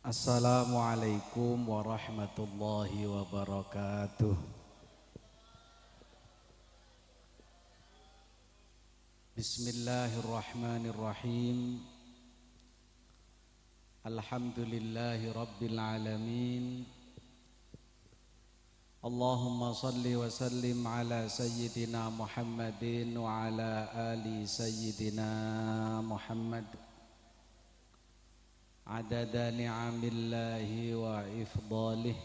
Assalamualaikum warahmatullahi wabarakatuh. Bismillahirrahmanirrahim. Alhamdulillahi rabbil alamin. Allahumma salli wa sallim ala sayyidina Muhammadin wa ala ali sayyidina Muhammad. Adada ni'amillahi wa ifdalih.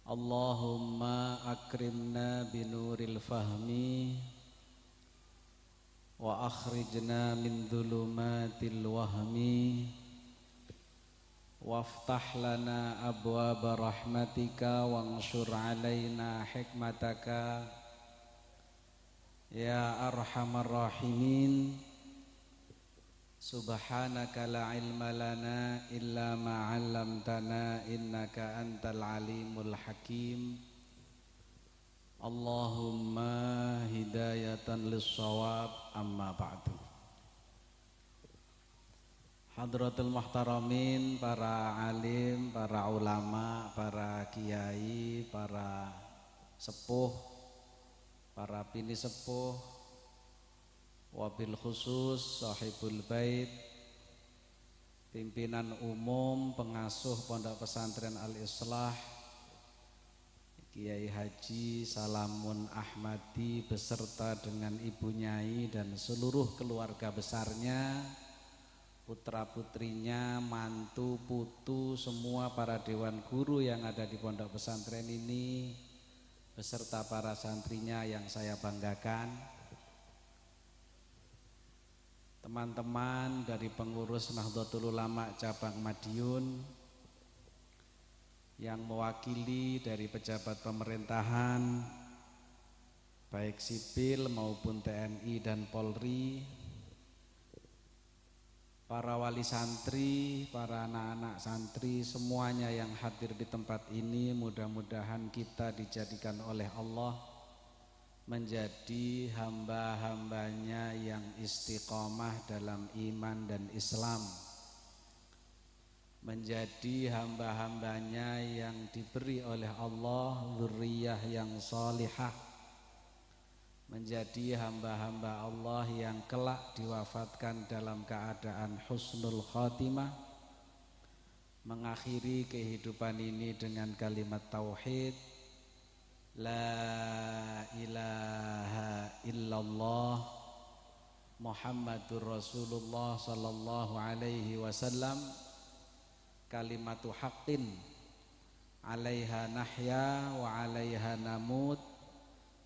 Allahumma akrimna binuril fahmi wa akhrijna min dhulumatil wahmi waftah lana abwaba rahmatika wanshur alaina hikmataka ya arhamar rahimin. Subhanaka la ilma lana illa ma 'allamtana innaka antal alimul hakim. Allahumma hidayatan lis-shawab, amma ba'du. Hadratul muhtaramin, para alim, para ulama, para kiai, para sepuh, para bini sepuh, wabil khusus sahibul bait, pimpinan umum pengasuh Pondok Pesantren Al-Islah, Kiai Haji Salamun Ahmadi beserta dengan Ibu Nyai dan seluruh keluarga besarnya, putra-putrinya, mantu, putu, semua para dewan guru yang ada di Pondok Pesantren ini beserta para santrinya yang saya banggakan. Teman-teman dari pengurus Nahdlatul Ulama cabang Madiun yang mewakili dari pejabat pemerintahan baik sipil maupun TNI dan Polri, para wali santri, para anak-anak santri, semuanya yang hadir di tempat ini, mudah-mudahan kita dijadikan oleh Allah menjadi hamba-hambanya yang istiqomah dalam iman dan Islam, menjadi hamba-hambanya yang diberi oleh Allah dzurriyyah yang salihah, menjadi hamba-hamba Allah yang kelak diwafatkan dalam keadaan husnul khatimah, mengakhiri kehidupan ini dengan kalimat tauhid, la ilaha illallah Muhammadur Rasulullah sallallahu alaihi wasallam, kalimatu haqqin alaiha nahya wa alaiha namut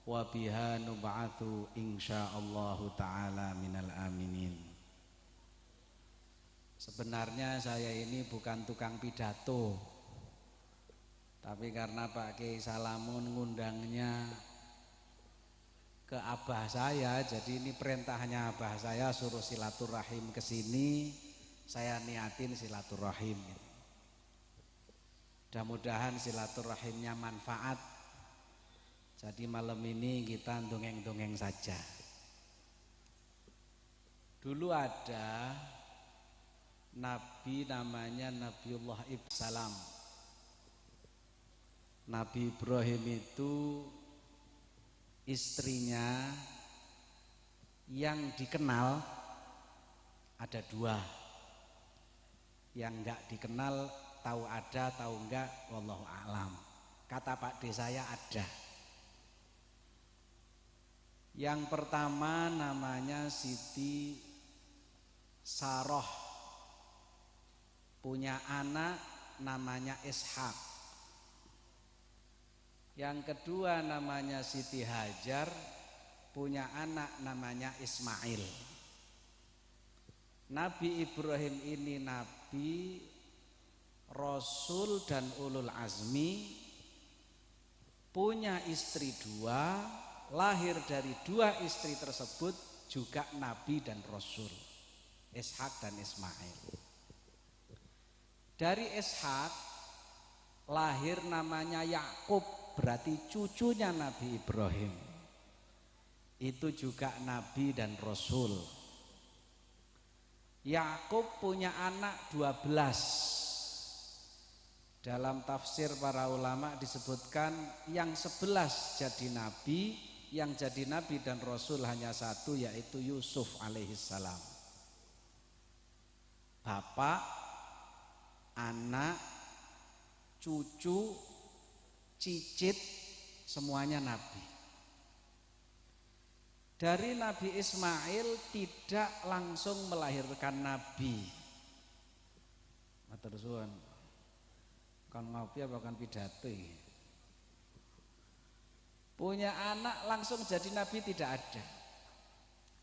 wa biha nub'atsu insyaallahu taala minal aminin. Sebenarnya saya ini bukan tukang pidato, tapi karena Pak Kiai Salamun ngundangnya ke abah saya, jadi ini perintahnya abah saya suruh silaturahim ke sini, saya niatin silaturahim. Mudah-mudahan silaturahimnya manfaat. Jadi malam ini kita dongeng-dongeng saja. Dulu ada nabi namanya Nabiullah Salam. Nabi Ibrahim itu istrinya yang dikenal ada dua, yang enggak dikenal tahu ada tahu enggak wallahu a'lam. Kata Pak D saya ada. Yang pertama namanya Siti Saroh, punya anak namanya Ishak. Yang kedua namanya Siti Hajar, punya anak namanya Ismail. Nabi Ibrahim ini nabi, rasul dan ulul azmi, punya istri dua, lahir dari dua istri tersebut juga nabi dan rasul, Ishak dan Ismail. Dari Ishak lahir namanya Yakub, berarti cucunya Nabi Ibrahim. Itu juga nabi dan rasul. Yakub punya anak 12. Dalam tafsir para ulama disebutkan yang 11 jadi nabi, yang jadi nabi dan rasul hanya satu, yaitu Yusuf alaihissalam. Bapak, anak, cucu, cicit, semuanya nabi. Dari Nabi Ismail tidak langsung melahirkan nabi. Matur suwun. Kan ngopi apa kan pidato? Punya anak langsung jadi nabi tidak ada.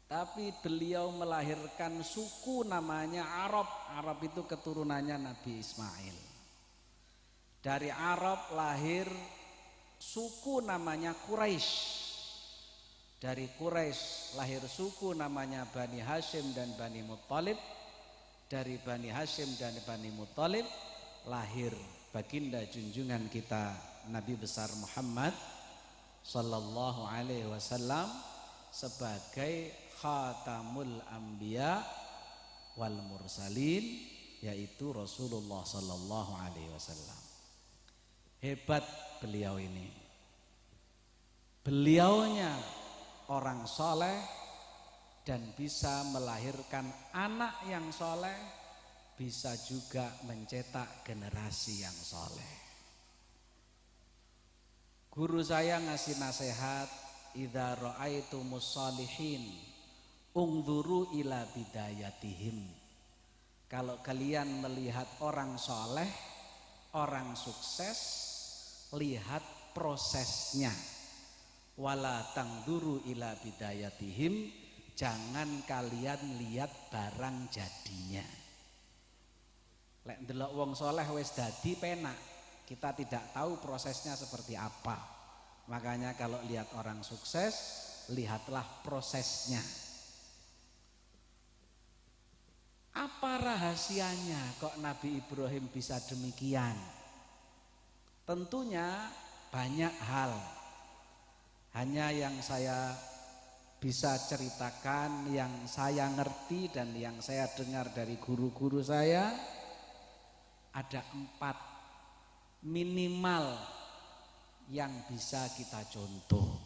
Tapi beliau melahirkan suku namanya Arab. Arab itu keturunannya Nabi Ismail. Dari Arab lahir suku namanya Quraisy. Dari Quraisy lahir suku namanya Bani Hashim dan Bani Muttalib. Dari Bani Hashim dan Bani Muttalib lahir baginda junjungan kita Nabi besar Muhammad sallallahu alaihi wasallam sebagai khatamul anbiya wal mursalin, yaitu Rasulullah sallallahu alaihi wasallam. Hebat beliau ini. Beliaunya orang soleh dan bisa melahirkan anak yang soleh, bisa juga mencetak generasi yang soleh. Guru saya ngasih nasihat, idza ra'aitumus sholihin ungduru ila bidayatihim. Kalau kalian melihat orang soleh, orang sukses, lihat prosesnya. Wala tangduru ila bidayatihim, jangan kalian lihat barang jadinya. Lek ndelok wong soleh wis dadi penak, kita tidak tahu prosesnya seperti apa. Makanya kalau lihat orang sukses, lihatlah prosesnya. Apa rahasianya kok Nabi Ibrahim bisa demikian? Tentunya banyak hal. Hanya yang saya bisa ceritakan, yang saya ngerti dan yang saya dengar dari guru-guru saya, ada 4 minimal yang bisa kita contoh.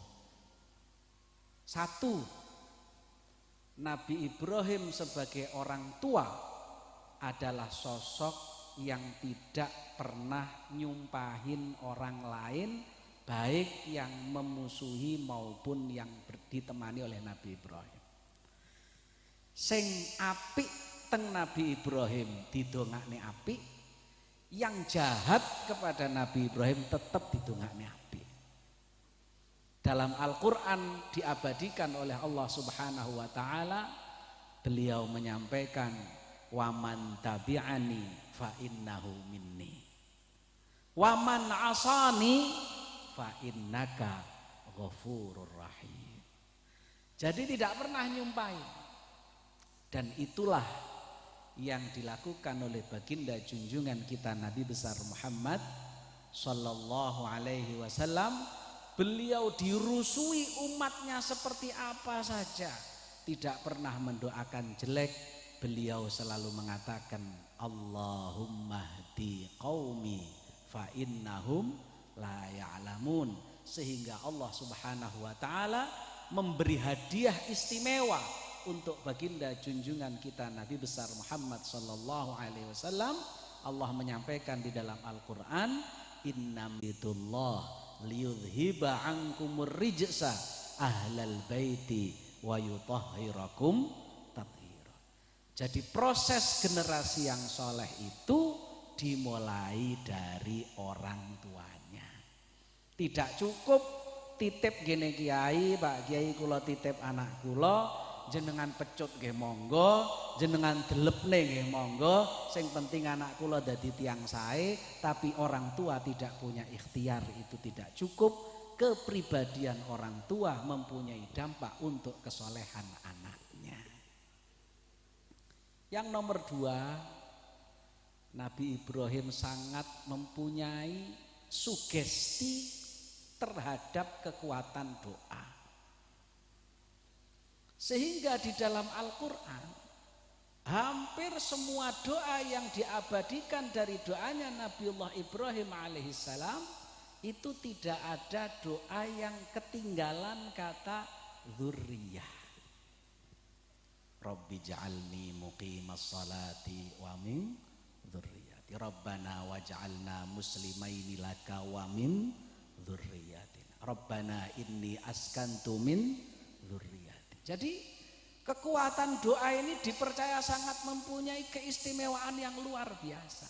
1, Nabi Ibrahim sebagai orang tua adalah sosok yang tidak pernah nyumpahin orang lain, baik yang memusuhi maupun yang ditemani oleh Nabi Ibrahim. Sing apik teng Nabi Ibrahim didongakne apik, yang jahat kepada Nabi Ibrahim tetap didongakne apik. Dalam Al-Quran diabadikan oleh Allah Subhanahu wa ta'ala, beliau menyampaikan, waman tabi'ani fa innahu minni waman asani fa innaka ghafurur rahim. Jadi tidak pernah nyumpai. Dan itulah yang dilakukan oleh baginda junjungan kita Nabi besar Muhammad sallallahu alaihi wasallam. Beliau dirusui umatnya seperti apa saja, tidak pernah mendoakan jelek. Beliau selalu mengatakan, Allahumma hdi qaumi fa innahum la ya'lamun. Sehingga Allah Subhanahu wa ta'ala memberi hadiah istimewa untuk baginda junjungan kita Nabi besar Muhammad sallallahu alaihi wasallam. Allah menyampaikan di dalam Al-Qur'an, innamidullah liyudhiba ankumur rijsa ahlal baiti wa yutahhirakum tathira. Jadi proses generasi yang soleh itu dimulai dari orang tuanya. Tidak cukup titip gene kiai, Pak Kiai kula titip anak kula, jenengan pecut nggih monggo, jenengan delepne nggih monggo, sing penting anak kula dadi tiyang sae. Tapi orang tua tidak punya ikhtiar, itu tidak cukup. Kepribadian orang tua mempunyai dampak untuk kesolehan anaknya. Yang nomor 2, Nabi Ibrahim sangat mempunyai sugesti terhadap kekuatan doa. Sehingga di dalam Al-Quran Hampir semua doa yang diabadikan dari doanya Nabiullah Ibrahim alaihissalam itu tidak ada doa yang ketinggalan kata dzurriyyah. Rabbi ja'alni muqimas salati wa min dzurriyyati. Rabbana waj'alna muslimaini laka wa min dzurriyyatina. Rabbana inni askantu min dzurriyyati. Jadi kekuatan doa ini dipercaya sangat mempunyai keistimewaan yang luar biasa.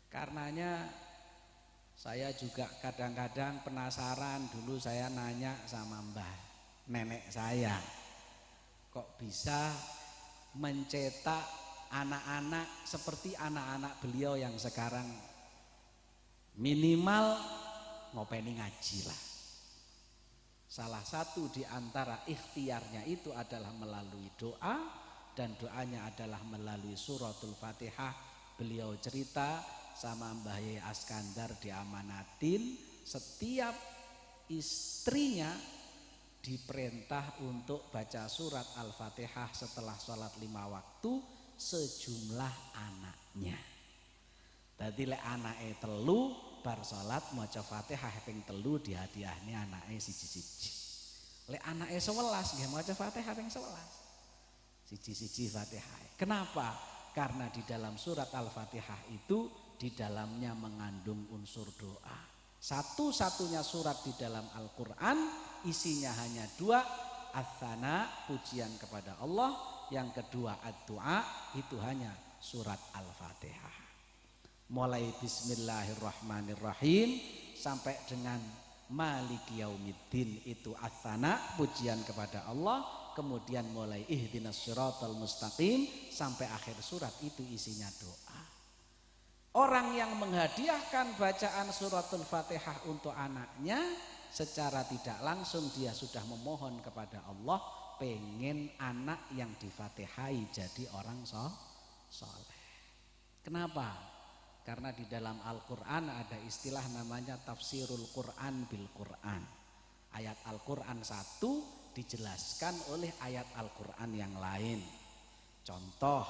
Karenanya saya juga kadang-kadang penasaran, dulu saya nanya sama mbah nenek saya, kok bisa mencetak anak-anak seperti anak-anak beliau yang sekarang minimal ngopeni ngaji lah. Salah satu di antara ikhtiarnya itu adalah melalui doa, dan doanya adalah melalui suratul Fatihah. Beliau cerita sama Mbah Yai Askandar diamanatin setiap istrinya diperintah untuk baca surat Al-Fatihah setelah sholat 5 waktu sejumlah anaknya. Tadi lek anake telu bar salat maca Fatihah ping 3 dihadiahne anake siji-siji. Lek anake 11 nggih maca Fatihah ping 11. Siji-siji Fatihah. Kenapa? Karena di dalam surat Al-Fatihah itu di dalamnya mengandung unsur doa. Satu-satunya surat di dalam Al-Qur'an isinya hanya 2, ats-tsana, pujian kepada Allah, yang kedua ad-du'a, itu hanya surat Al-Fatihah. Mulai bismillahirrahmanirrahim sampai dengan maliki yaumiddin itu ats-tsana, pujian kepada Allah, kemudian mulai ihdinas siratal mustaqim sampai akhir surat itu isinya doa. Orang yang menghadiahkan bacaan suratul Fatihah untuk anaknya secara tidak langsung dia sudah memohon kepada Allah pengen anak yang difatihai jadi orang soleh. Kenapa? Karena di dalam Al-Quran ada istilah namanya tafsirul Quran bil Quran. Ayat Al-Quran satu dijelaskan oleh ayat Al-Quran yang lain. Contoh,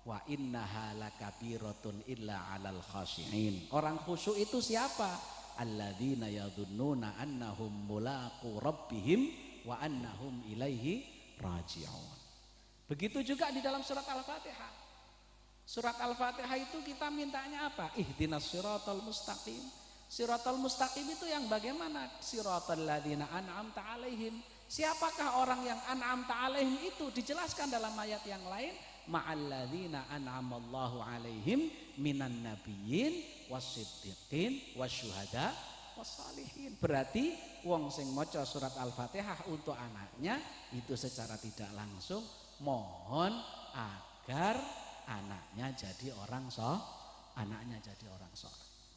wa innaha lakabiratun illa 'alal khashi'in. Orang khusyuk itu siapa? Alladzina yadhunnuna annahum mulaqu rabbihim wa annahum ilaihi raji'un. Begitu juga di dalam surat Al-Fatihah. Surat Al-Fatihah itu kita mintanya apa? Ihdinas siratal mustaqim. Siratal mustaqim itu yang bagaimana? Siratal ladzina an'amta 'alaihim. Siapakah orang yang an'amta 'alaihim itu? Dijelaskan dalam ayat yang lain, ma'al ladzina an'amallahu 'alaihim minan nabiyyin wasiddiqin wasyuhada wassalihin. Berarti wong sing maca surat Al-Fatihah untuk anaknya itu secara tidak langsung mohon agar anaknya jadi orang soleh.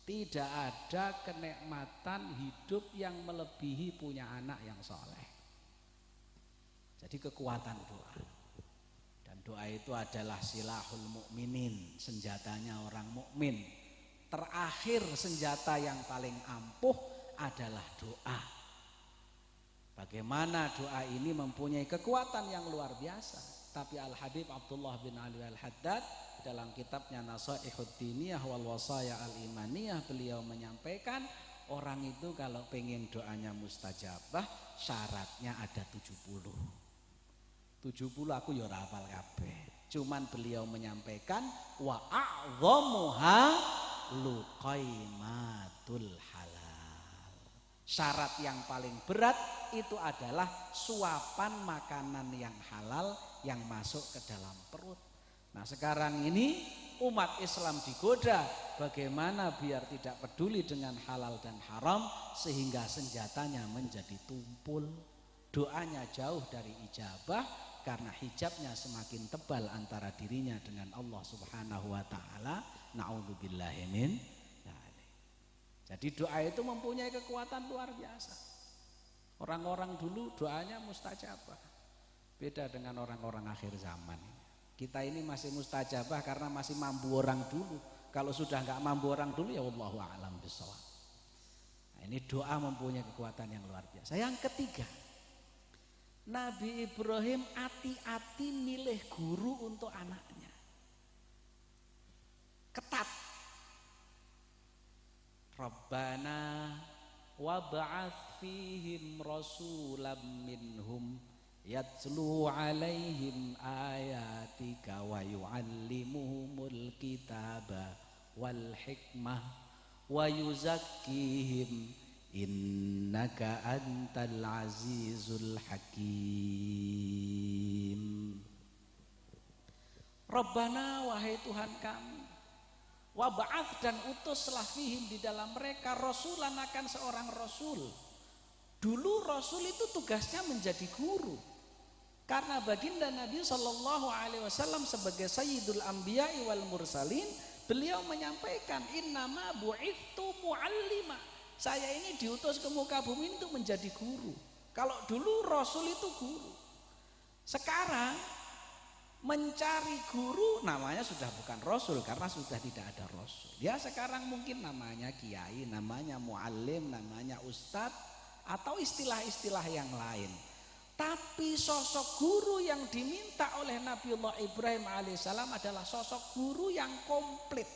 Tidak ada kenikmatan hidup yang melebihi punya anak yang soleh. Jadi kekuatan doa. Dan doa itu adalah silahul mukminin, senjatanya orang mukmin. Terakhir senjata yang paling ampuh adalah doa. Bagaimana doa ini mempunyai kekuatan yang luar biasa. Tapi Al-Habib Abdullah bin Ali Al-Haddad dalam kitabnya Nasaihud Diniyah wal Wasaya Al-Imaniyah beliau menyampaikan orang itu kalau pengen doanya mustajabah syaratnya ada 70. 70 aku ya ora hafal kabeh. Cuman beliau menyampaikan wa a'dhamuha luqaimatul halal. Syarat yang paling berat itu adalah suapan makanan yang halal yang masuk ke dalam perut. Nah sekarang ini umat Islam digoda bagaimana biar tidak peduli dengan halal dan haram sehingga senjatanya menjadi tumpul. Doanya jauh dari ijabah karena hijabnya semakin tebal antara dirinya dengan Allah Subhanahu wa taala. Na'udzubillahi min dzalik. Jadi doa itu mempunyai kekuatan luar biasa. Orang-orang dulu doanya mustajabah. Beda dengan orang-orang akhir zaman. Kita ini masih mustajabah karena masih mampu orang dulu. Kalau sudah enggak mampu orang dulu ya wallahu a'lam bishawab. Nah, ini doa mempunyai kekuatan yang luar biasa. Yang ketiga, Nabi Ibrahim hati-hati milih guru untuk anaknya. Ketat. Rabbana wab'ats fihim rasulam minhum yatlu alaihim ayatika wa yu'allimuhumul kitaba wal hikmah wa yuzakkihim innaka antal azizul hakim. Rabbana, wahai Tuhan kami, wab'ats, dan utuslah fihim, di dalam mereka, rasulan, akan seorang rasul. Dulu rasul itu tugasnya menjadi guru, karena baginda Nabi SAW sebagai sayyidul anbiya'i wal mursalin, beliau menyampaikan innama bu'ithu mu'allima, saya ini diutus ke muka bumi untuk menjadi guru. Kalau dulu rasul itu guru, sekarang mencari guru namanya sudah bukan rasul karena sudah tidak ada rasul. Ya sekarang mungkin namanya kiai, namanya muallim, namanya ustadz, atau istilah-istilah yang lain. Tapi sosok guru yang diminta oleh Nabiullah Ibrahim alaihissalam adalah sosok guru yang komplit,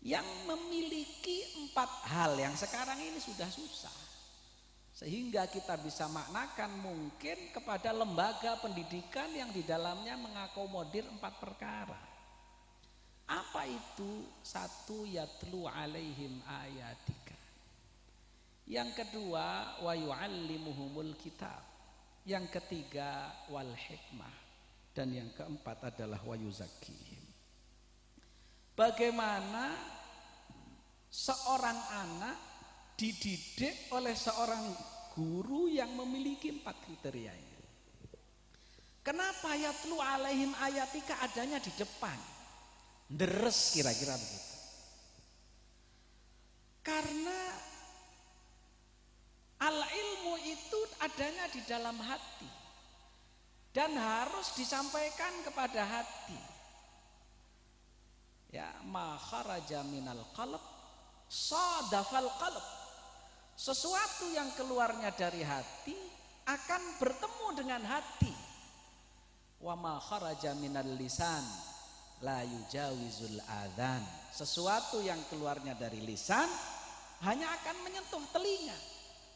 yang memiliki 4 hal yang sekarang ini sudah susah, sehingga kita bisa maknakan mungkin kepada lembaga pendidikan yang di dalamnya mengakomodir 4 perkara. Apa itu? 1, yatlu alaihim ayatika. Yang kedua, wa yu'allimuhumul kitab. Yang ketiga, wal hikmah. Dan yang keempat adalah wa yuzakkihim. Bagaimana seorang anak dididik oleh seorang guru yang memiliki 4 kriteria ini. Kenapa yatlu alaihim ayatika adanya di depan? Deres kira-kira begitu. Karena al-ilmu itu adanya di dalam hati dan harus disampaikan kepada hati. Ya, ma kharaja minal qalb sadafal qalb. Sesuatu yang keluarnya dari hati akan bertemu dengan hati. Wa ma kharaja minal lisan la yujawizul adzan. Sesuatu yang keluarnya dari lisan hanya akan menyentuh telinga.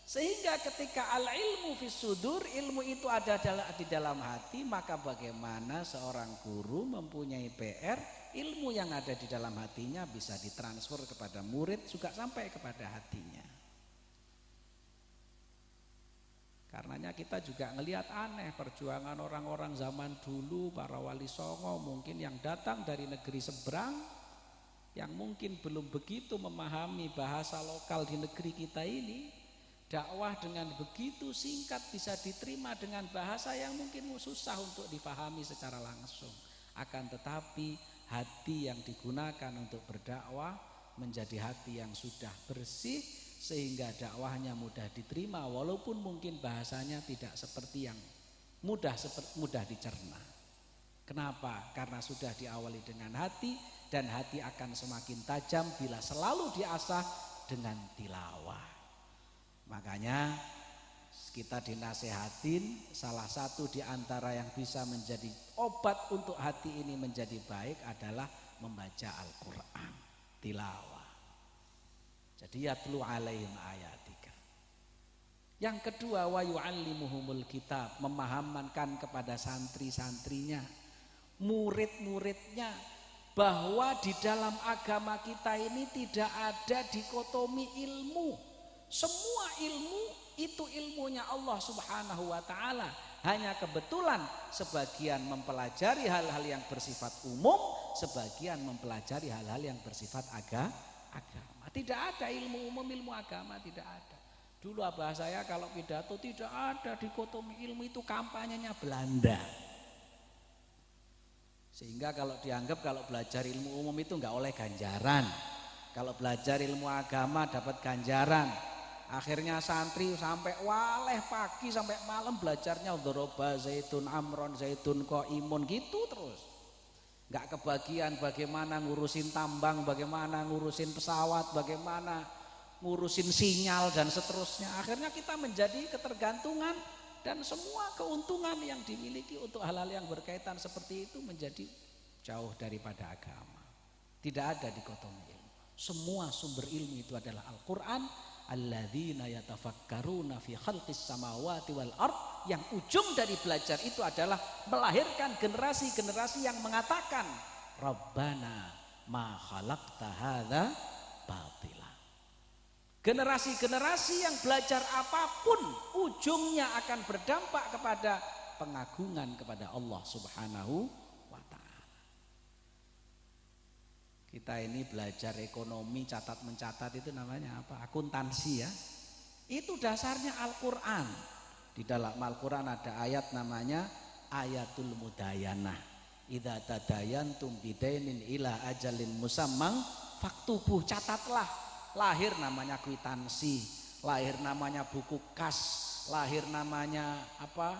Sehingga ketika al-ilmu fis sudur, ilmu itu ada di dalam hati, maka bagaimana seorang guru mempunyai PR, ilmu yang ada di dalam hatinya bisa ditransfer kepada murid juga sampai kepada hatinya. Karenanya kita juga ngelihat aneh perjuangan orang-orang zaman dulu, para wali songo mungkin yang datang dari negeri seberang, yang mungkin belum begitu memahami bahasa lokal di negeri kita ini. Dakwah dengan begitu singkat bisa diterima dengan bahasa yang mungkin susah untuk dipahami secara langsung. Akan tetapi hati yang digunakan untuk berdakwah menjadi hati yang sudah bersih, sehingga dakwahnya mudah diterima walaupun mungkin bahasanya tidak seperti yang mudah dicerna. Kenapa? Karena sudah diawali dengan hati, dan hati akan semakin tajam bila selalu diasah dengan tilawah. Makanya kita dinasehatin, salah satu di antara yang bisa menjadi obat untuk hati ini menjadi baik adalah membaca Al-Quran, tilawah. Jadi yatlu alaihim ayatika. Yang kedua, wa yu'allimuhumul kitab, memahamkan kepada santri-santrinya, murid-muridnya, bahwa di dalam agama kita ini tidak ada dikotomi ilmu. Semua ilmu itu ilmunya Allah Subhanahu wa ta'ala. Hanya kebetulan sebagian mempelajari hal-hal yang bersifat umum, sebagian mempelajari hal-hal yang bersifat agama. Tidak ada ilmu umum, ilmu agama tidak ada. Dulu abah saya kalau pidato tidak ada dikotomi ilmu, itu kampanyenya Belanda. Sehingga kalau dianggap kalau belajar ilmu umum itu enggak oleh ganjaran. Kalau belajar ilmu agama dapat ganjaran. Akhirnya santri sampai waleh pagi sampai malam belajarnya doroba zaitun amron zaitun qaimun gitu terus. Enggak kebagian bagaimana ngurusin tambang, bagaimana ngurusin pesawat, bagaimana ngurusin sinyal dan seterusnya. Akhirnya kita menjadi ketergantungan dan semua keuntungan yang dimiliki untuk hal-hal yang berkaitan seperti itu menjadi jauh daripada agama. Tidak ada dikotomi ilmu. Semua sumber ilmu itu adalah Al-Quran. Alladzina yatafakkaruna fi khalqis samawati wal ard, yang ujung dari belajar itu adalah melahirkan generasi-generasi yang mengatakan Rabbana ma khalaqta hadza batila. Generasi-generasi yang belajar apapun ujungnya akan berdampak kepada pengagungan kepada Allah Subhanahu wa ta'ala. Kita ini belajar ekonomi, catat mencatat itu namanya apa? Akuntansi ya. Itu dasarnya Al-Quran. Di dalam Al-Quran ada ayat namanya ayatul mudayanah. Idza tadayantum bidainin ila ajalin musammang faktubuh, catatlah. Lahir namanya kwitansi, lahir namanya buku kas, lahir namanya apa?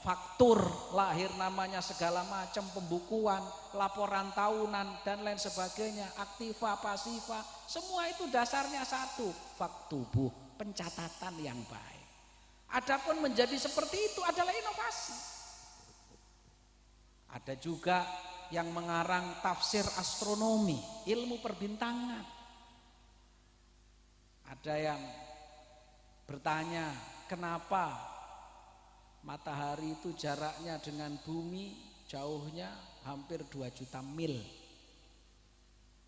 Faktur, lahir namanya segala macam pembukuan, laporan tahunan dan lain sebagainya, aktiva, pasiva, semua itu dasarnya satu, faktubuh, pencatatan yang baik. Adapun menjadi seperti itu adalah inovasi. Ada juga yang mengarang tafsir astronomi, ilmu perbintangan. Ada yang bertanya, kenapa matahari itu jaraknya dengan bumi jauhnya hampir 2 juta mil.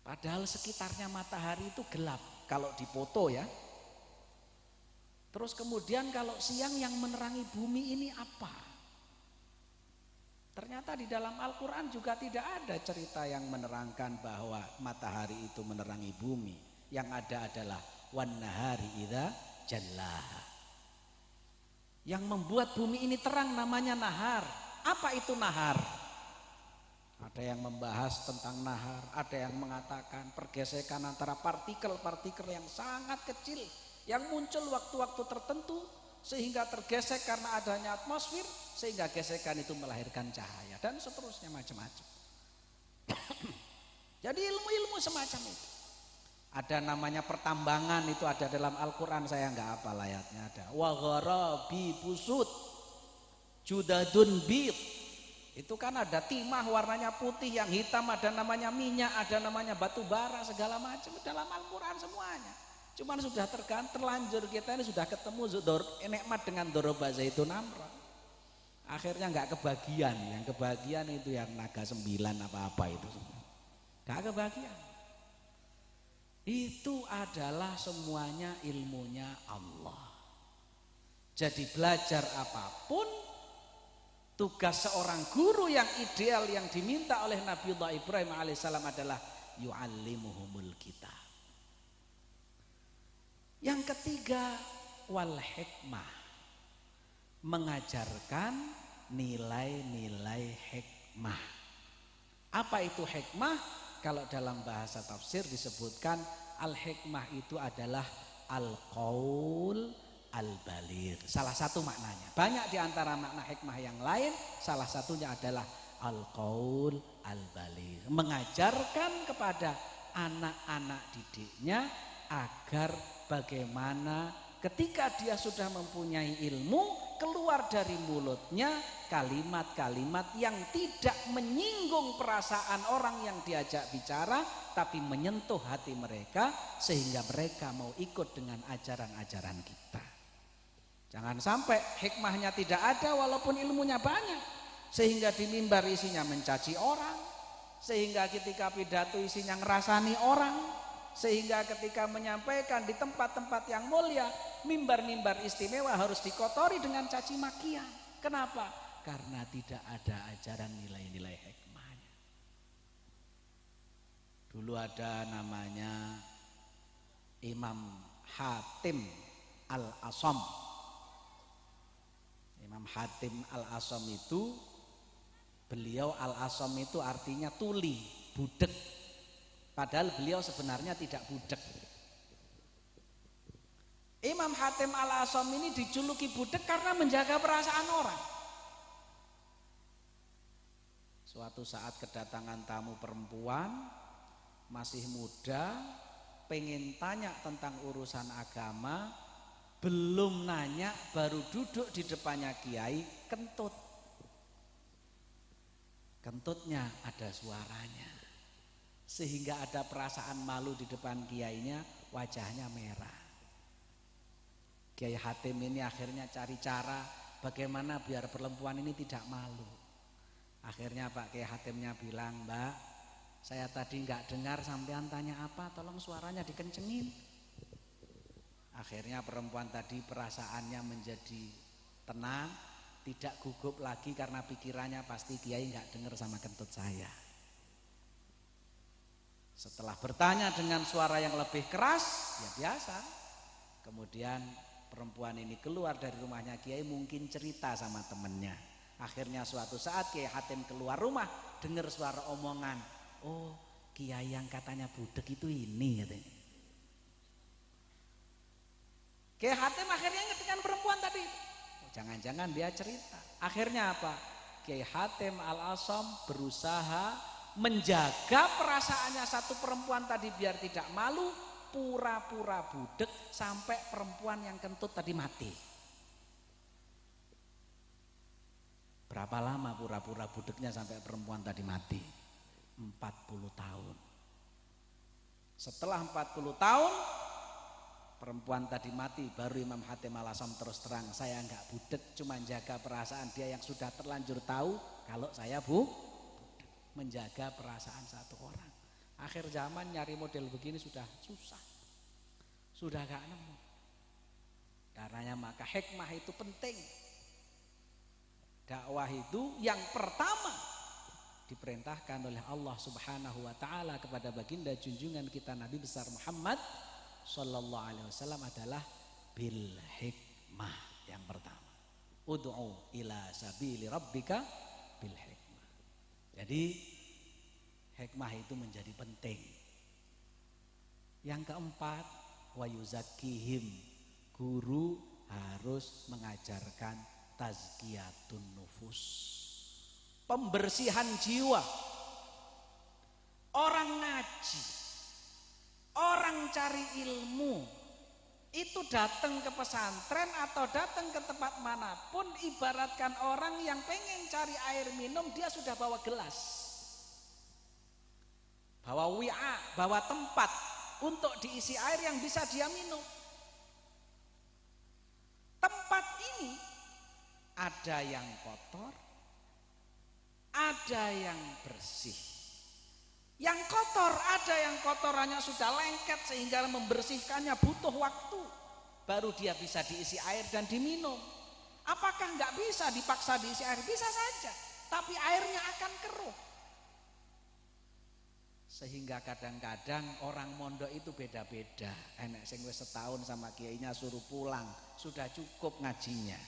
Padahal sekitarnya matahari itu gelap kalau dipoto ya. Terus kemudian kalau siang yang menerangi bumi ini apa? Ternyata di dalam Al-Quran juga tidak ada cerita yang menerangkan bahwa matahari itu menerangi bumi. Yang ada adalah wan nahari idza jallaha. Yang membuat bumi ini terang namanya nahar. Apa itu nahar? Ada yang membahas tentang nahar, ada yang mengatakan pergesekan antara partikel-partikel yang sangat kecil yang muncul waktu-waktu tertentu sehingga tergesek karena adanya atmosfer, sehingga gesekan itu melahirkan cahaya dan seterusnya macam-macam. Jadi ilmu-ilmu semacam itu. Ada namanya pertambangan, itu ada dalam Al-Quran, saya nggak hafal ayatnya. Ada wa gharabi busud judadun bid, itu kan ada timah warnanya putih, yang hitam ada namanya minyak, ada namanya batu bara, segala macam dalam Al-Quran semuanya. Cuman sudah terlanjur kita ini sudah ketemu nikmat dengan doroba zaitun amra, akhirnya nggak kebagian. Yang kebagian itu yang naga 9 apa-apa itu nggak kebagian. Itu adalah semuanya ilmunya Allah. Jadi belajar apapun, tugas seorang guru yang ideal yang diminta oleh Nabiullah Ibrahim alaihissalam adalah yu'allimuhumul kitab. Yang ketiga, wal hikmah, mengajarkan nilai-nilai hikmah. Apa itu hikmah? Kalau dalam bahasa tafsir disebutkan al-hikmah itu adalah al-qaul al-baligh. Salah satu maknanya. Banyak diantara makna hikmah yang lain, salah satunya adalah al-qaul al-baligh. Mengajarkan kepada anak-anak didiknya agar bagaimana ketika dia sudah mempunyai ilmu, keluar dari mulutnya kalimat-kalimat yang tidak menyinggung perasaan orang yang diajak bicara, tapi menyentuh hati mereka sehingga mereka mau ikut dengan ajaran-ajaran kita. Jangan sampai hikmahnya tidak ada walaupun ilmunya banyak, sehingga di mimbar isinya mencaci orang, sehingga ketika pidato isinya ngerasani orang, sehingga ketika menyampaikan di tempat-tempat yang mulia, mimbar-mimbar istimewa harus dikotori dengan caci makian. Kenapa? Karena tidak ada ajaran nilai-nilai hikmahnya. Dulu ada namanya Imam Hatim Al-Asham. Imam Hatim Al-Asham itu, beliau Al-Asham itu artinya tuli, budek. Padahal beliau sebenarnya tidak budek. Imam Hatim Al-Asham ini dijuluki budek karena menjaga perasaan orang. Suatu saat kedatangan tamu perempuan, masih muda, pengen tanya tentang urusan agama, Belum nanya baru duduk di depannya kiai kentut. Kentutnya ada suaranya. Sehingga ada perasaan malu di depan kiainya, wajahnya merah. Kiai Hatim ini akhirnya cari cara bagaimana biar perempuan ini tidak malu. Akhirnya Pak Kiai Hatimnya bilang, "Mbak, saya tadi nggak dengar sampean tanya apa, tolong suaranya dikencengin." Akhirnya perempuan tadi perasaannya menjadi tenang, tidak gugup lagi karena pikirannya pasti kiai nggak dengar sama kentut saya. Setelah bertanya dengan suara yang lebih keras, ya biasa. Kemudian perempuan ini keluar dari rumahnya kiai, mungkin cerita sama temennya. Akhirnya suatu saat Kiai Hatim keluar rumah, dengar suara omongan, "Oh, kiai yang katanya budek itu ini," katanya. Kiai Hatim akhirnya ngertikan perempuan tadi. Jangan-jangan dia cerita. Akhirnya apa? Kiai Hatim Al-Asham berusaha menjaga perasaannya satu perempuan tadi biar tidak malu, pura-pura budek sampai perempuan yang kentut tadi mati. Berapa lama pura-pura budeknya sampai perempuan tadi mati? 40 tahun. Setelah 40 tahun perempuan tadi mati, baru Imam Hatim Al-Asham terus terang, "Saya enggak budek, cuma jaga perasaan dia yang sudah terlanjur tahu kalau saya budek." Menjaga perasaan satu orang. Akhir zaman nyari model begini sudah susah, sudah gak nemu. Karenanya maka hikmah itu penting. Dakwah itu yang pertama diperintahkan oleh Allah Subhanahu wa taala kepada baginda junjungan kita Nabi besar Muhammad sallallahu alaihi wasallam adalah bil hikmah. Yang pertama, ud'u ila sabili rabbika bil hikmah. Jadi hikmah itu menjadi penting. Yang keempat, wa yuzakkihim, guru harus mengajarkan tazkiyatun nufus, pembersihan jiwa. Orang ngaji, orang cari ilmu itu datang ke pesantren atau datang ke tempat manapun, ibaratkan orang yang pengen cari air minum, dia sudah bawa gelas, bawa wi'a, bawa tempat untuk diisi air yang bisa dia minum. Tempat ini ada yang kotor, ada yang bersih. Yang kotor, ada yang kotorannya sudah lengket sehingga membersihkannya butuh waktu, baru dia bisa diisi air dan diminum. Apakah nggak bisa dipaksa diisi air? Bisa saja, tapi airnya akan keruh. Sehingga kadang-kadang orang mondok itu beda-beda. Enek sing wis setahun sama kiainya suruh pulang, sudah cukup ngajinya.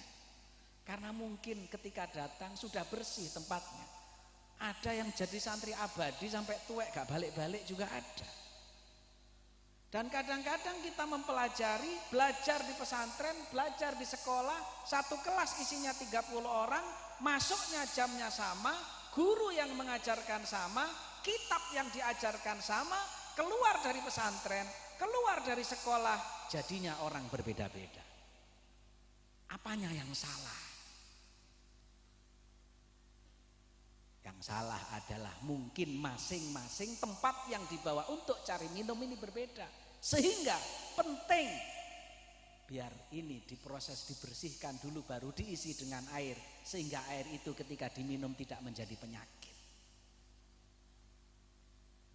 Karena mungkin ketika datang sudah bersih tempatnya. Ada yang jadi santri abadi sampai tuwek gak balik-balik juga ada. Dan kadang-kadang kita mempelajari, belajar di pesantren, belajar di sekolah, satu kelas isinya 30 orang, masuknya jamnya sama, guru yang mengajarkan sama, kitab yang diajarkan sama, keluar dari pesantren, keluar dari sekolah, jadinya orang berbeda-beda. Apanya yang salah? Yang salah adalah mungkin masing-masing tempat yang dibawa untuk cari minum ini berbeda. Sehingga penting biar ini diproses, dibersihkan dulu baru diisi dengan air. Sehingga air itu ketika diminum tidak menjadi penyakit.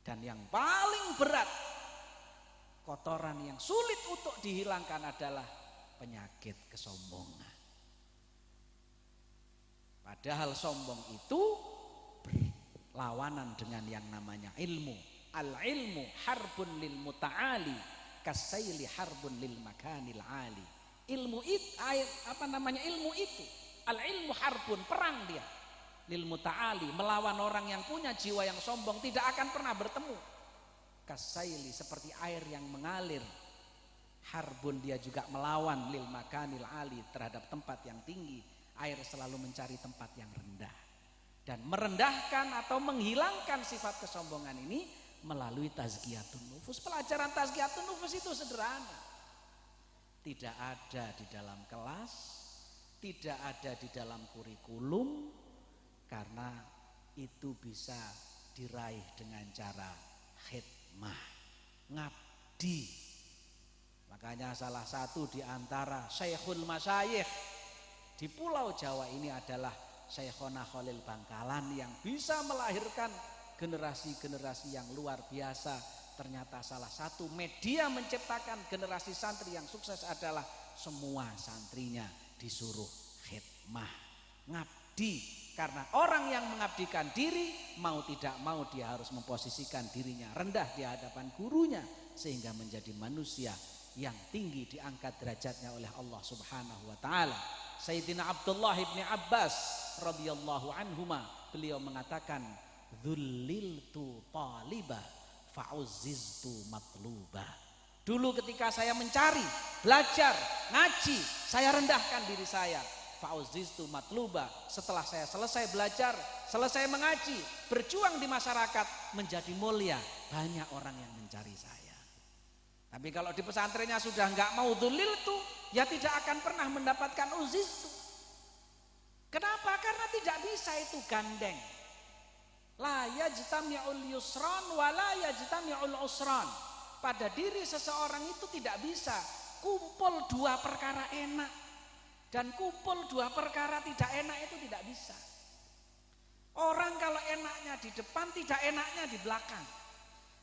Dan yang paling berat, kotoran yang sulit untuk dihilangkan adalah penyakit kesombongan. Padahal sombong itu berlawanan dengan yang namanya ilmu. Al-ilmu harbun lil muta'ali kasaili harbun lil makanil ali. Ilmu itu ilmu itu. Al-ilmu harbun, perang dia. Lil muta'ali, melawan orang yang punya jiwa yang sombong, tidak akan pernah bertemu. Kasaili, seperti air yang mengalir. Harbun, dia juga melawan lil makanil ali, terhadap tempat yang tinggi. Air selalu mencari tempat yang rendah. Dan merendahkan atau menghilangkan sifat kesombongan ini melalui tazkiyatun nufus. Pelajaran tazkiyatun nufus itu sederhana. tidak ada di dalam kelas, tidak ada di dalam kurikulum, karena itu bisa diraih dengan cara khidmah, ngabdi. Makanya salah satu di antara Syekhul Masyayikh di Pulau Jawa ini adalah Syekhona Khalil Bangkalan yang bisa melahirkan generasi-generasi yang luar biasa. Ternyata salah satu media menciptakan generasi santri yang sukses adalah semua santrinya disuruh khidmah, ngabdi. Karena orang yang mengabdikan diri, mau tidak mau dia harus memposisikan dirinya rendah di hadapan gurunya, sehingga menjadi manusia yang tinggi, diangkat derajatnya oleh Allah Subhanahu wa taala. Sayyidina Abdullah ibn Abbas radhiyallahu anhuma, beliau mengatakan, "Dzulliltu talibah fa'uzziztu matluba." Dulu ketika saya mencari, belajar, ngaji, saya rendahkan diri saya. Fa'uzziztu matluba. Setelah saya selesai belajar, selesai mengaji, berjuang di masyarakat, menjadi mulia, banyak orang yang mencari saya. Tapi kalau di pesantrennya sudah enggak mau dzuliltu, ya tidak akan pernah mendapatkan uziztu. Kenapa? Karena tidak bisa itu gandeng. La yajtami'ul yusran wa la yajtami'ul usran. Pada diri seseorang itu tidak bisa kumpul dua perkara enak dan kumpul dua perkara tidak enak, itu tidak bisa. Orang kalau enaknya di depan, tidak enaknya di belakang.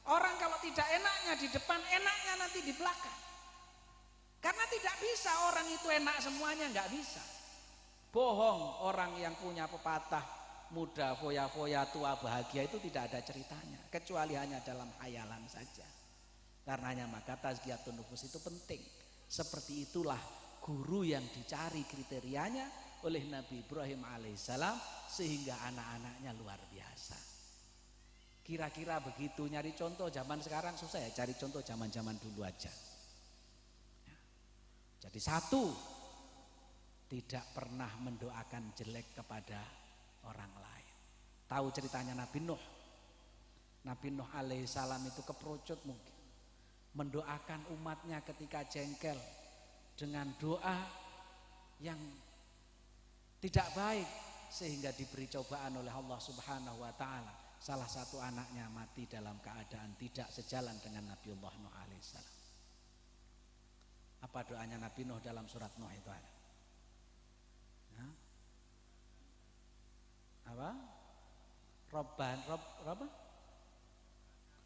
Orang kalau tidak enaknya di depan, enaknya nanti di belakang. Karena tidak bisa orang itu enak semuanya, nggak bisa. Bohong orang yang punya pepatah muda foya-foya tua bahagia, itu tidak ada ceritanya, kecuali hanya dalam khayalan saja. Karenanya maka tazkiyatun nufus itu penting. Seperti itulah guru yang dicari kriterianya oleh Nabi Ibrahim alaihissalam, sehingga anak-anaknya luar biasa. Kira-kira begitu. Nyari contoh zaman sekarang susah ya, cari contoh zaman-zaman dulu aja. Jadi satu, tidak pernah mendoakan jelek kepada orang lain. Tahu ceritanya Nabi Nuh? Nabi Nuh alaihissalam itu keperucut mungkin, mendoakan umatnya ketika jengkel dengan doa yang tidak baik, sehingga diberi cobaan oleh Allah Subhanahu wa taala. Salah satu anaknya mati dalam keadaan tidak sejalan dengan Nabiullah Nuh alaihissalam. Apa doanya Nabi Nuh dalam surat Nuh itu ada? Apa? Rabb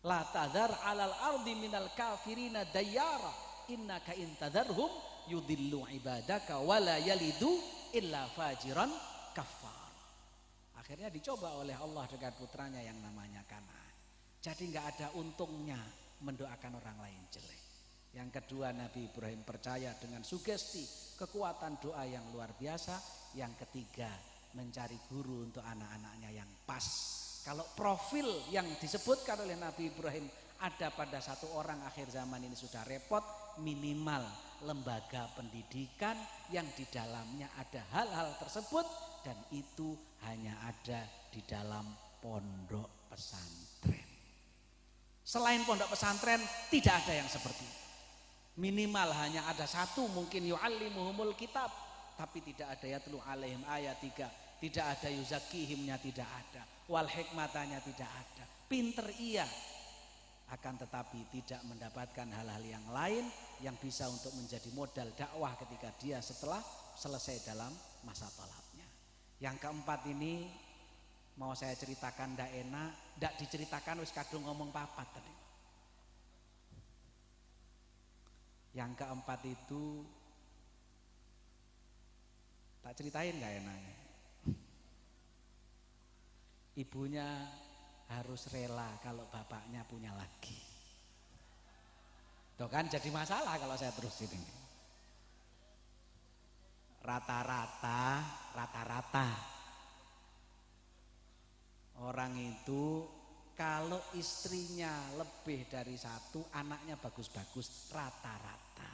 la tadhar 'alal ardi minal kafirina dayyara innaka in tadharhum yudillu ibadaka wala yalidu illa fajiran kafar. Akhirnya dicoba oleh Allah dengan putranya yang namanya Kan'an. Jadi enggak ada untungnya mendoakan orang lain jelek. Yang kedua, Nabi Ibrahim percaya dengan sugesti kekuatan doa yang luar biasa. Yang ketiga, mencari guru untuk anak-anaknya yang pas. Kalau profil yang disebutkan oleh Nabi Ibrahim ada pada satu orang, akhir zaman ini sudah repot. Minimal lembaga pendidikan yang di dalamnya ada hal-hal tersebut, dan itu hanya ada di dalam pondok pesantren. Selain pondok pesantren tidak ada yang seperti itu. Minimal hanya ada satu, mungkin yu'allimuhumul kitab, tapi tidak ada yatlu alaihim ayat 3, tidak ada yuzakihimnya, tidak ada wal hikmatanya, tidak ada. Pinter iya, akan tetapi tidak mendapatkan hal-hal yang lain yang bisa untuk menjadi modal dakwah ketika dia setelah selesai dalam masa thalabnya. Yang keempat ini mau saya ceritakan, ndak enak, ndak diceritakan wis kadung ngomong papat tadi. Yang keempat itu tak ceritain nggak enaknya. Ibunya harus rela kalau bapaknya punya lagi. Tuh kan jadi masalah kalau saya terusin ini. Rata-rata orang itu kalau istrinya lebih dari satu, anaknya bagus-bagus, rata-rata.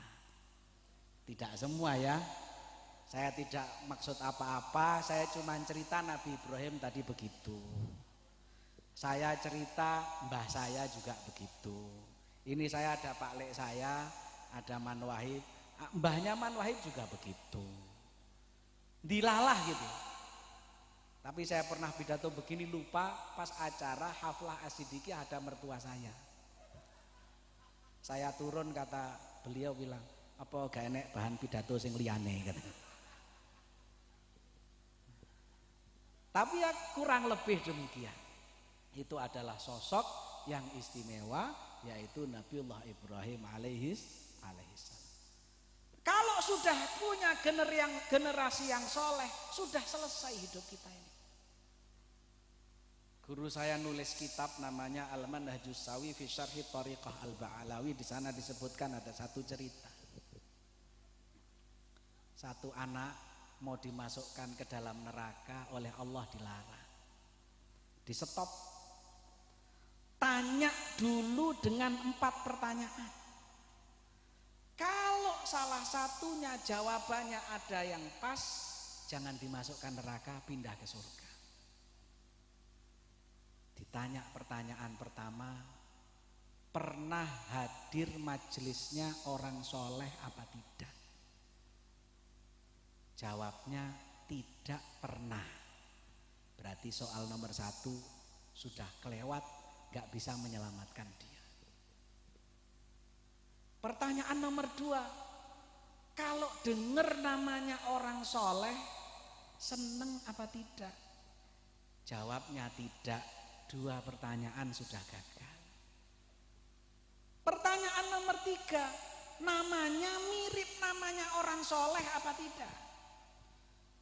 Tidak semua ya. Saya tidak maksud apa-apa, saya cuma cerita Nabi Ibrahim tadi begitu. Saya cerita mbah saya juga begitu. Ini saya ada Pak Lek saya, ada Man Wahid, Mbahnya Man Wahid juga begitu. Dilalah gitu. Tapi saya pernah pidato begini lupa pas acara haflah Asidiki ada mertua saya. Saya turun kata beliau bilang, apa gak enek bahan pidato sing liyane kata. Tapi ya kurang lebih demikian. Itu adalah sosok yang istimewa yaitu Nabiullah Ibrahim alaihissalam. Kalau sudah punya generasi yang soleh, sudah selesai hidup kita ini. Guru saya nulis kitab namanya Al-Manhajus Shawi fi Syarhi Thariqah Al-Ba'alawi. Di sana disebutkan ada satu cerita. Satu anak mau dimasukkan ke dalam neraka oleh Allah dilarang. Di stop. Tanya dulu dengan 4 pertanyaan. Kalau salah satunya jawabannya ada yang pas, jangan dimasukkan neraka, pindah ke surga. Ditanya pertanyaan pertama, pernah hadir majelisnya orang soleh apa tidak? Jawabnya tidak pernah. Berarti soal nomor 1 sudah kelewat, gak bisa menyelamatkan dia. Pertanyaan nomor 2, kalau dengar namanya orang soleh, seneng apa tidak? Jawabnya tidak. 2 pertanyaan sudah gagal. Pertanyaan nomor 3, namanya mirip namanya orang soleh apa tidak?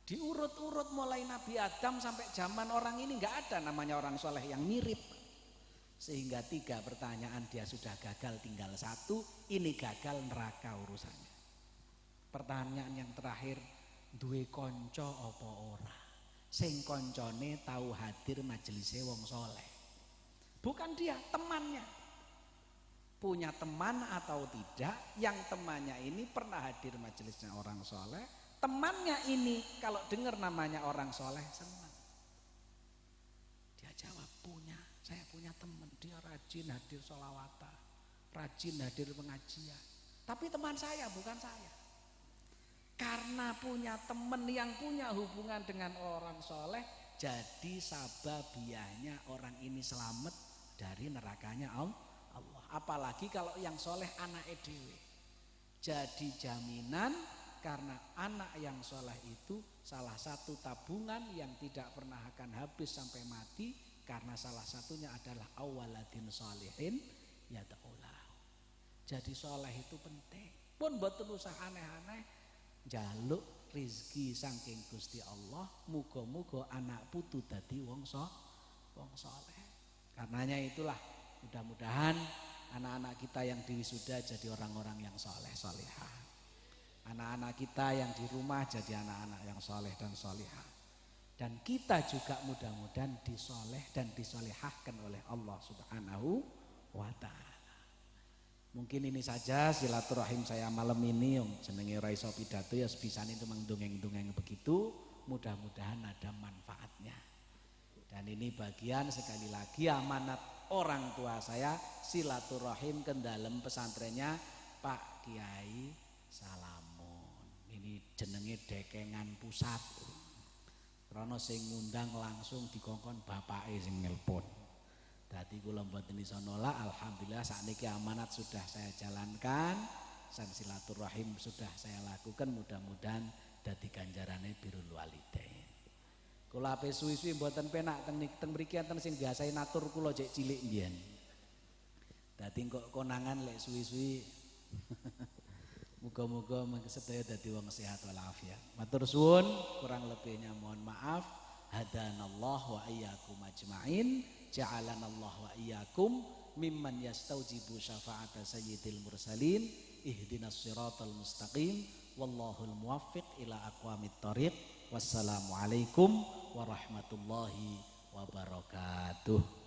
Diurut-urut mulai Nabi Adam sampai zaman orang ini gak ada namanya orang soleh yang mirip. Sehingga 3 pertanyaan dia sudah gagal, tinggal 1, ini gagal, neraka urusannya. Pertanyaan yang terakhir, duwe konco apa ora? Sing koncone tahu hadir majelise wong soleh. Bukan dia, temannya. Punya teman atau tidak, yang temannya ini pernah hadir majelisnya orang soleh. Temannya ini kalau dengar namanya orang soleh senang. Dia jawab, punya. Saya punya teman, dia rajin hadir sholawatan, rajin hadir pengajian. Tapi teman saya, bukan saya. Karena punya teman yang punya hubungan dengan orang soleh, jadi sababiahnya orang ini selamat dari nerakanya Allah. Apalagi kalau yang soleh anak dewe. Jadi jaminan karena anak yang soleh itu salah satu tabungan yang tidak pernah akan habis sampai mati. Karena salah satunya adalah awaladin sholihin yad'ulahu. Jadi soleh itu penting. Pun mboten usah aneh-aneh. Jaluk rizki saking Gusti Allah, muga-muga anak putu dadi wong soleh. Karenanya itulah mudah-mudahan anak-anak kita yang diwisuda jadi orang-orang yang soleh solehah. Anak-anak kita yang di rumah jadi anak-anak yang soleh dan solehah. Dan kita juga mudah-mudahan disoleh dan disolehahkan oleh Allah Subhanahu wa ta'ala. Mungkin ini saja silaturahim saya malam ini yang jenenge ora iso pidato ya sebisane itu mengdongeng-dongeng begitu, mudah-mudahan ada manfaatnya. Dan ini bagian sekali lagi amanat orang tua saya silaturahim ke dalam pesantrennya Pak Kiai Salamun. Ini jenenge dekengan pusat. Karena sing ngundang langsung dikongkon bapake sing nelpon. Dadi kula mboten iso nolak, alhamdulillah sakniki amanat sudah saya jalankan, san silaturahim sudah saya lakukan, mudah-mudahan dadi ganjarane birrul walidain. Kula ape suwi-suwi mboten penak teng mriki enten sing biasae natur kula jek cilik mbiyen. Dadi kok konangan lek suwi-suwi muga-muga sedaya dadi wong sehat walafiat. Matur suwun, kurang lebihnya mohon maaf. Hadanallah wa iyyakum ajmain, ja'alanallah wa iyyakum mimman yastaujibu syafa'ata sayyidil mursalin, ihdinas siratal mustaqim, wallahul muwaffiq ila aqwamit thoriq. Wassalamualaikum warahmatullahi wabarakatuh.